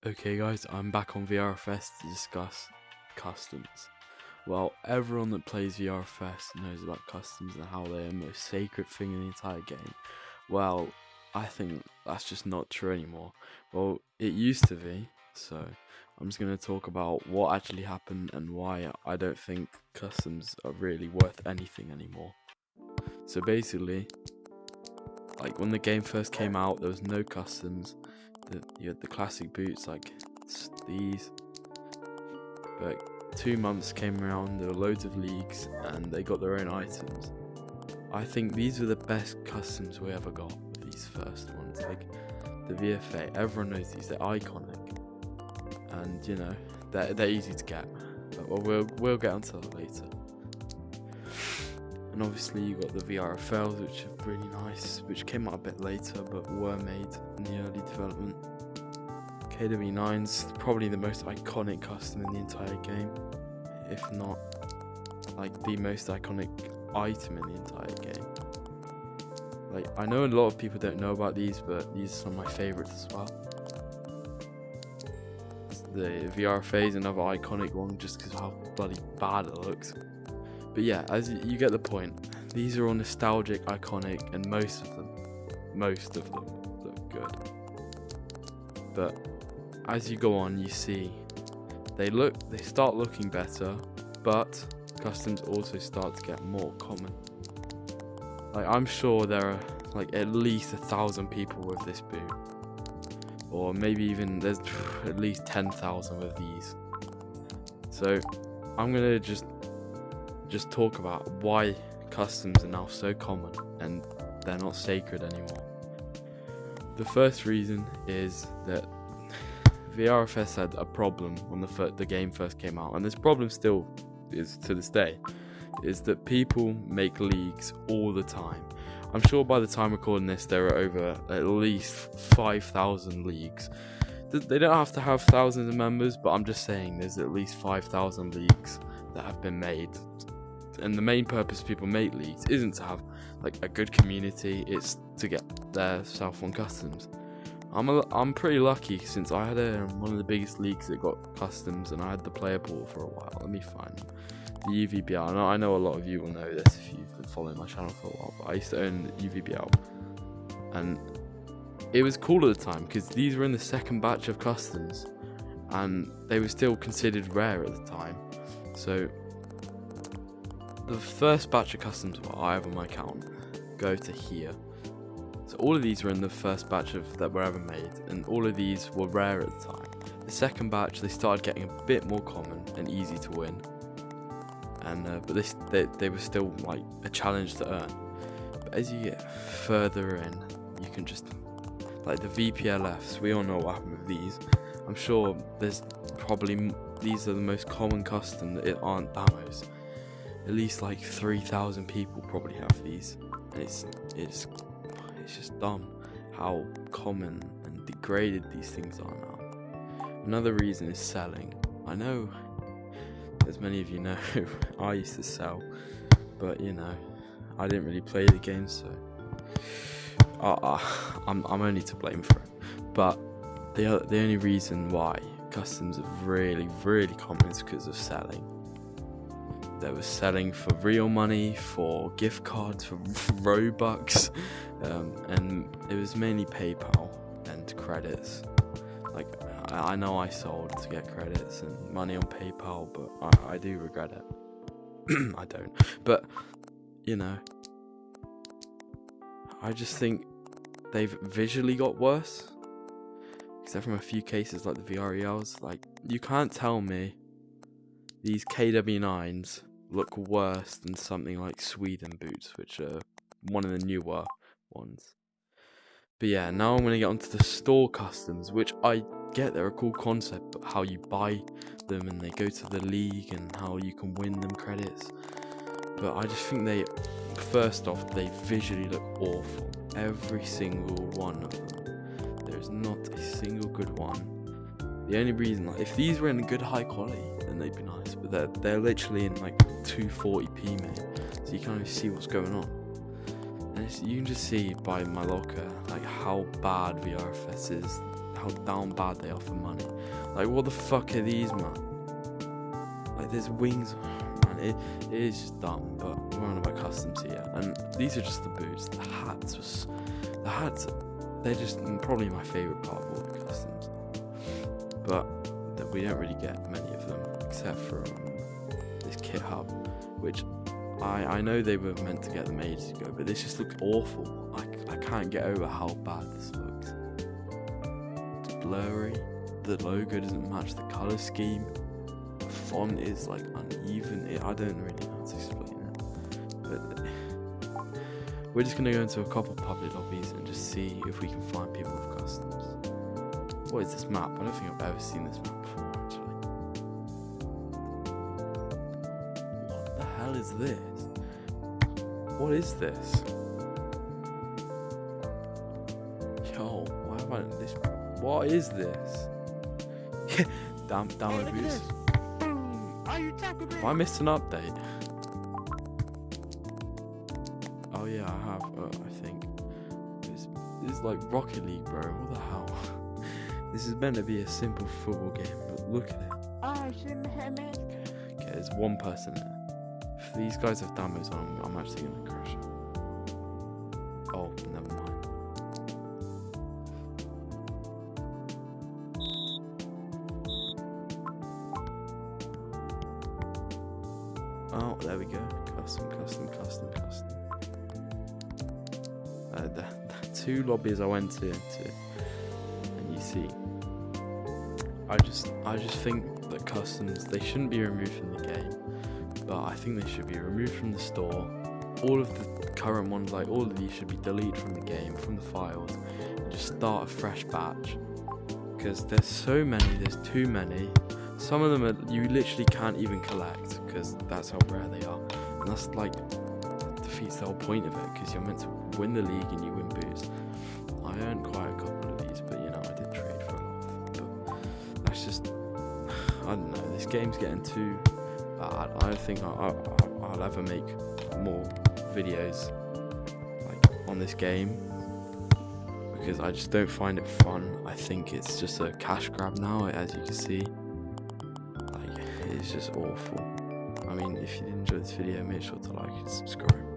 Okay guys, I'm back on VRFS to discuss customs. Well, everyone that plays VRFS knows about customs and how they're the most sacred thing in the entire game. Well, I think that's just not true anymore. Well, it used to be, so I'm just going to talk about what actually happened and why I don't think customs are really worth anything anymore. So basically, like when the game first came out, there was no customs. You had the classic boots like these, but 2 months came around, there were loads of leagues and they got their own items. I think these were the best customs we ever got, these first ones, like the VFA. Everyone knows these, they're iconic, and you know, they're easy to get, but we'll get onto that later. And obviously you got the VRFLs, which are really nice, which came out a bit later but were made in the early development. KW9's probably the most iconic custom in the entire game, if not like the most iconic item in the entire game. Like, I know a lot of people don't know about these, but these are some of my favourites as well. The VRFA is another iconic one just because of how bloody bad it looks. But yeah, as you get the point, these are all nostalgic, iconic, and most of them look good. But as you go on, you see they start looking better, but customs also start to get more common. Like, I'm sure there are like at least 1,000 people with this boot, or maybe even there's at least 10,000 with these. So I'm gonna just talk about why customs are now so common and they're not sacred anymore. The first reason is that VRFS had a problem when the game first came out, and this problem still is to this day, is that people make leagues all the time. I'm sure by the time recording this there are over at least 5,000 leagues. They don't have to have thousands of members, but I'm just saying there's at least 5,000 leagues that have been made. And the main purpose people make leagues isn't to have like a good community, it's to get their self on customs. I'm pretty lucky since I had one of the biggest leagues that got customs, and I had the player pool for a while. Let me find them. The UVBL. I know a lot of you will know this if you've been following my channel for a while, but I used to own the UVBL, and it was cool at the time because these were in the second batch of customs and they were still considered rare at the time. So the first batch of customs what I have on my account go to here. So all of these were in the first batch that were ever made, and all of these were rare at the time. The second batch, they started getting a bit more common and easy to win, and but they were still like a challenge to earn. But as you get further in, you can just, like the VPLFs, we all know what happened with these. I'm sure there's probably, these are the most common custom that aren't damos. At least like 3,000 people probably have these, and it's just dumb how common and degraded these things are now. Another reason is selling. I know, as many of you know, I used to sell, but you know, I didn't really play the game, so I'm only to blame for it. But the only reason why customs are really common is because of selling. There was selling for real money, for gift cards, for Robux, and it was mainly PayPal and credits. Like, I know I sold to get credits and money on PayPal, but I do regret it. I don't. But, you know, I just think they've visually got worse. Except from a few cases like the VRELs. Like, you can't tell me these KW9s look worse than something like Sweden boots, which are one of the newer ones. But yeah, now I'm going to get onto the store customs, which I get they're a cool concept, but how you buy them and they go to the league and how you can win them credits. But I just think first off, they visually look awful. Every single one of them. There's not a single good one. The only reason, like, if these were in good high quality, then they'd be nice, but they're literally in like 240p, mate, so you can't even see what's going on. And you can just see by my locker like how bad VRFS is how down bad they are for money. Like, what the fuck are these, man? Like, there's wings. Man, it is just dumb. But we're on about customs here, and these are just the boots. The hats, they're just probably my favorite part of all the customs. But we don't really get many of them except for this kit hub, which I know they were meant to get them ages ago, but this just looks awful. I can't get over how bad this looks. It's blurry. The logo doesn't match the color scheme. The font is like uneven. I don't really know how to explain it. But we're just gonna go into a couple public lobbies and just see if we can find people with customs. What is this map? I don't think I've ever seen this map before, actually. What the hell is this? What is this? Yo, why have I done this? What is this? damn my boots. Have I missed an update? Oh yeah, I have. I think this is like Rocket League, bro. What the hell? This is meant to be a simple football game, but look at it. Okay, there's one person there. If these guys have damos on, I'm actually gonna crash. Oh, never mind. Oh, there we go. Custom. The 2 lobbies I went into, and you see, I just think that customs, they shouldn't be removed from the game, but I think they should be removed from the store. All of the current ones, like all of these, should be deleted from the game, from the files, and just start a fresh batch. Because there's so many, there's too many. Some of them you literally can't even collect because that's how rare they are, and that's like defeats the whole point of it, because you're meant to win the league and you win boosts. I earned quite a couple of these, but you know, I did trade for a lot. But that's just, I don't know, this game's getting too bad. I don't think I'll ever make more videos like on this game, because I just don't find it fun. I think it's just a cash grab now, as you can see. Like, it's just awful. I mean, if you did enjoy this video, make sure to like and subscribe.